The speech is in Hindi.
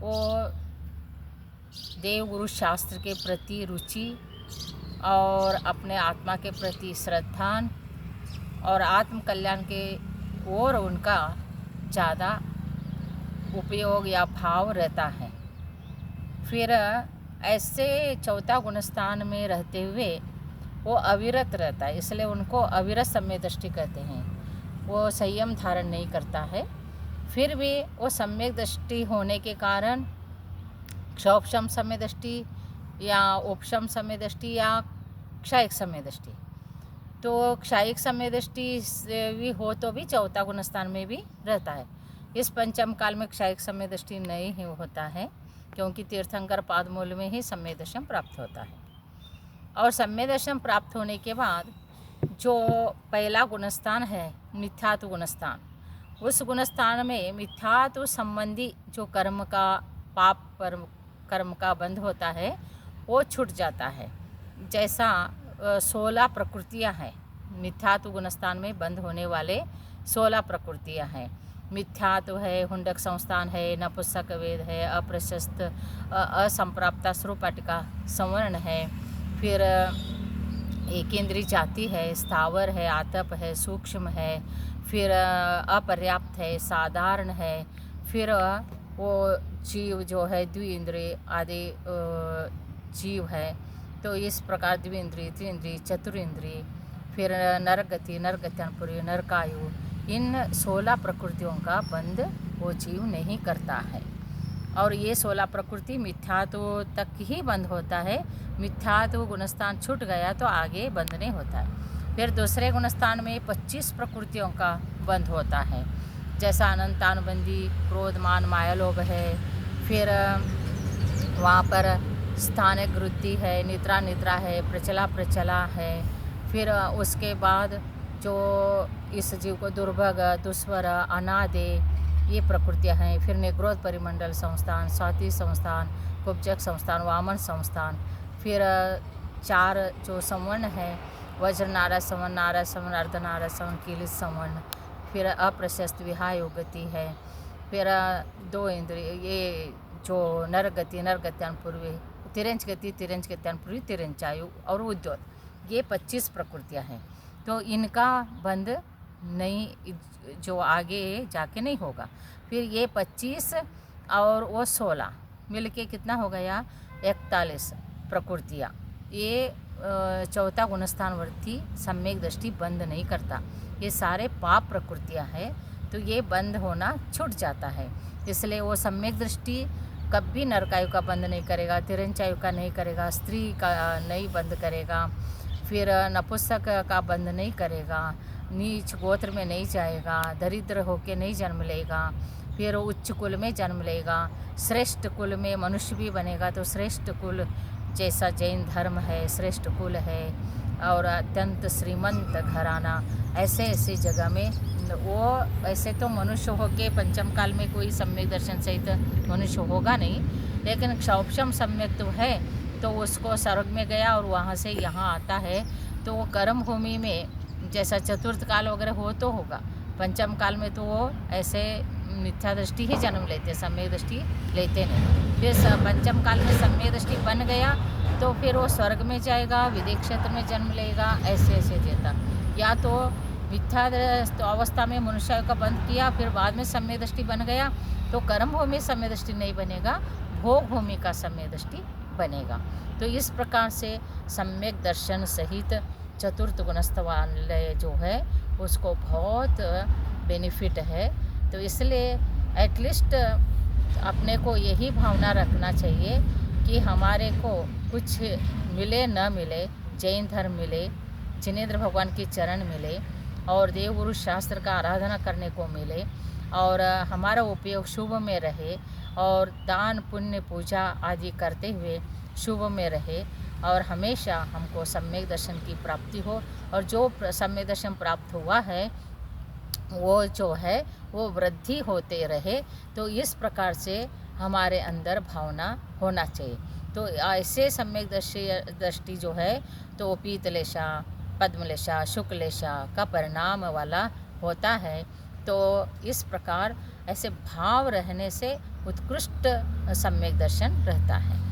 वो देव गुरु शास्त्र के प्रति रुचि और अपने आत्मा के प्रति श्रद्धा और आत्म कल्याण के ओर उनका ज़्यादा उपयोग या भाव रहता है। फिर ऐसे चौथा गुणस्थान में रहते हुए वो अविरत रहता है, इसलिए उनको अविरत सम्यक दृष्टि कहते हैं। वो संयम धारण नहीं करता है, फिर भी वो सम्यक दृष्टि होने के कारण क्षोभशम सम्यक दृष्टि या उपशम सम्यक दृष्टि या क्षयिक सम्यक दृष्टि, तो क्षयिक सम्यक दृष्टि भी हो तो भी चौथा गुणस्थान में भी रहता है। इस पंचम काल में क्षयिक सम्यक दृष्टि नहीं ही होता है, क्योंकि तीर्थंकर पादमूल में ही सम्यक दर्शन प्राप्त होता है। और सम्यक दर्शन प्राप्त होने के बाद जो पहला गुणस्थान है मिथ्यात्व गुणस्थान, उस गुणस्थान में मिथ्यात्व संबंधी जो कर्म का पाप कर्म का बंध होता है वो छूट जाता है। जैसा 16 प्रकृतियां हैं, मिथ्यात्व गुणस्थान में बंद होने वाले 16 प्रकृतियां हैं। मिथ्यात्व है, हुंडक संस्थान है, नपुंसक वेद है, अप्रशस्त असंप्राप्ता श्रुपाटिका संवर्ण है, फिर एकेंद्रीय जाति है, स्थावर है, आतप है, सूक्ष्म है, फिर अपर्याप्त है, साधारण है, फिर वो जीव जो है द्विइंद्रिय आदि जीव है। तो इस प्रकार द्विइंद्रिय, त्रिइंद्रिय, चतुरिंद्रिय, फिर नरगति, नरगत्यानुपूर्वी, नरकायु, इन 16 प्रकृतियों का बंध वो जीव नहीं करता है। और ये 16 प्रकृति मिथ्यात्व तक ही बंद होता है। मिथ्यात्व गुणस्थान छूट गया तो आगे बंद नहीं होता है। फिर दूसरे गुणस्थान में 25 प्रकृतियों का बंध होता है, जैसा अनंतानुबंधी, क्रोध, मान, माया, लोभ है। फिर वहाँ पर स्थानिक वृत्ति है, निद्रा निद्रा है, प्रचला प्रचला है। फिर उसके बाद जो इस जीव को दुर्भग, दुस्वर, अनादे ये प्रकृतियाँ हैं। फिर निग्रोध परिमंडल संस्थान, स्वाति संस्थान, कुब्जक संस्थान, वामन संस्थान। फिर 4 जो संवर्ण है, वज्र नारद संवर्ण, नारद संवर्ण, अर्धनारद संवर्ण, कीलित संवर्ण। फिर अप्रशस्त विहायोगति है। फिर 2 इंद्रिय, ये जो नरगति, नरगत्यानुपूर्वी, तिरंज गति, तिरंज गत्यानुपूर्वी, तिरंचायु और उद्योत, ये 25 प्रकृतियाँ हैं। तो इनका बंध नहीं, जो आगे जाके नहीं होगा। फिर ये 25 और वो 16 मिलके कितना हो गया, 41 प्रकृतियाँ। ये चौथा गुणस्थानवर्ती सम्यक दृष्टि बंद नहीं करता। ये सारे पाप प्रकृतियाँ हैं, तो ये बंद होना छूट जाता है। इसलिए वो सम्यक दृष्टि कभी नरकायु का बंद नहीं करेगा, तिरंचायु का नहीं करेगा, स्त्री का नहीं बंद करेगा, फिर नपुंसक का बंद नहीं करेगा, नीच गोत्र में नहीं जाएगा, दरिद्र होके नहीं जन्म लेगा, फिर उच्च कुल में जन्म लेगा, श्रेष्ठ कुल में मनुष्य भी बनेगा। तो श्रेष्ठ कुल जैसा जैन धर्म है, श्रेष्ठ कुल है, और अत्यंत श्रीमंत घराना, ऐसे ऐसे जगह में वो ऐसे तो मनुष्य होके पंचम काल में कोई सम्यक दर्शन सहित मनुष्य होगा नहीं, लेकिन क्षौपशम सम्यक तो है, तो उसको स्वर्ग में गया और वहाँ से यहाँ आता है। तो वो कर्म भूमि में जैसा चतुर्थ काल वगैरह हो तो होगा, पंचम काल में तो वो ऐसे मिथ्या दृष्टि ही जन्म लेते, सम्यक दृष्टि लेते नहीं। फिर पंचम काल में सम्यक दृष्टि बन गया तो फिर वो स्वर्ग में जाएगा, विदेह क्षेत्र में जन्म लेगा, ऐसे ऐसे देता। या तो मिथ्या अवस्था में मनुष्य का बंद किया, फिर बाद में सम्यक दृष्टि बन गया, तो कर्म भूमि सम्यक दृष्टि नहीं बनेगा, भोग भूमि का सम्यक दृष्टि बनेगा। तो इस प्रकार से सम्यक दर्शन सहित चतुर्थ गुणस्थ वाले जो है उसको बहुत बेनिफिट है। तो इसलिए एटलीस्ट अपने को यही भावना रखना चाहिए कि हमारे को कुछ मिले न मिले, जैन धर्म मिले, जिनेंद्र भगवान की चरण मिले, और देवगुरु शास्त्र का आराधना करने को मिले, और हमारा उपयोग शुभ में रहे, और दान पुण्य पूजा आदि करते हुए शुभ में रहे, और हमेशा हमको सम्यक दर्शन की प्राप्ति हो। और जो सम्यक दर्शन प्राप्त हुआ है वो जो है वो वृद्धि होते रहे। तो इस प्रकार से हमारे अंदर भावना होना चाहिए। तो ऐसे सम्यक दृष्टि जो है तो पीतलेशा, पद्मलेशा, शुक्लेशा का परिणाम वाला होता है। तो इस प्रकार ऐसे भाव रहने से उत्कृष्ट सम्यक दर्शन रहता है।